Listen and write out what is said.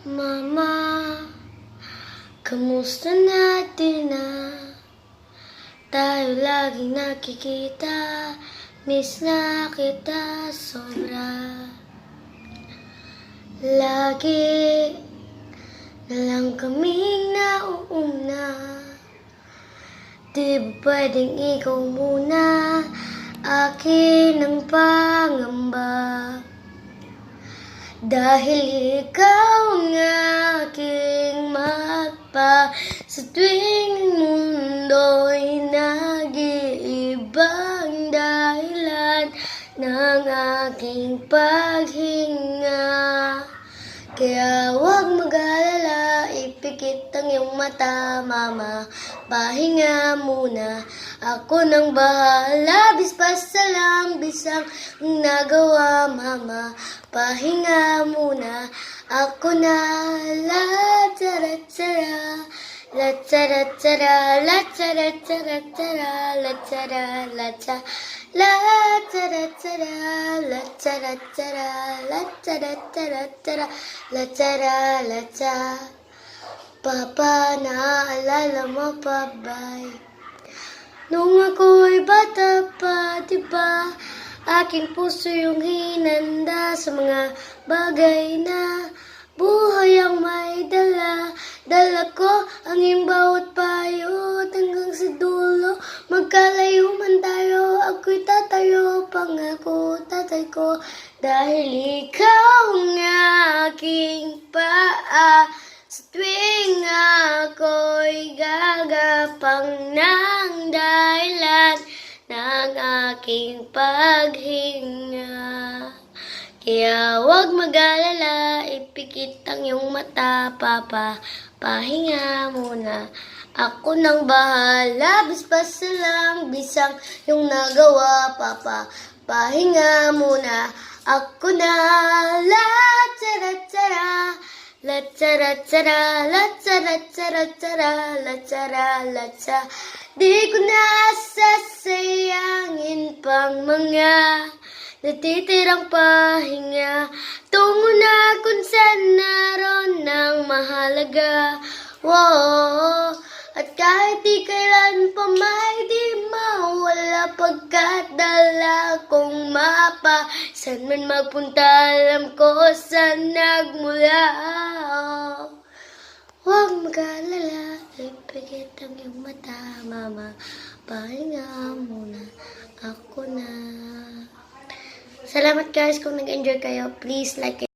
Mama, kamusta natin na? Tayo laging nakikita, miss na kita sobra. Lagi na lang kaming nauuna. Di ba pwedeng ikaw muna, akin ang pangamba? Dahil ikaw ang aking magpa, sa tuwing mundo'y nag-iibang dahilan ng aking paghinga. Kaya huwag mag-alala, ipikit ang iyong mata, mama. Pahinga muna, ako nang bahala. Basta lang, bisang nagawa, mama. Pahinga muna, ako na. La-tara-tara, la-tara-tara, la-tara-tara-tara, la-tara-la-tara, la-tara-tara, la-tara-tara, la-tara-tara-tara, la-tara-la-tara. Papa, naaalala mo pa ba'y nung ako'y bata pa, diba? Aking puso yung hinanda sa mga bagay na buhay ang may dala. Dala ko ang iyong bawat payo hanggang sa dulo. Magkalayo man tayo, ako'y tatayo. Pangako, tatay ko, dahil ikaw ang aking paa. Sa tuwing ako'y gagapang ng dahilan ng aking paghinga. Kaya huwag mag-alala, ipikit ang iyong mata, papa. Pahinga muna, ako nang bahala. Basta lang, bisang yung nagawa, papa. Pahinga muna, ako na. La-tara-tara, la-tara-tara, la-tara-tara-tara, la-tara-la-tara. Di ko na sasayangin pang mga natitirang pahinga. Tungo na kung saan naroon ng mahalaga. Wow. At kahit di kailan pa may di mawala, pagkat dala kong mapa. Saan man magpunta, alam ko saan nagmula. Huwag mag-alala, ipikit ang iyong mata, mama. Pahinga muna, ako na. Salamat guys kung nag-enjoy kayo. Please like it.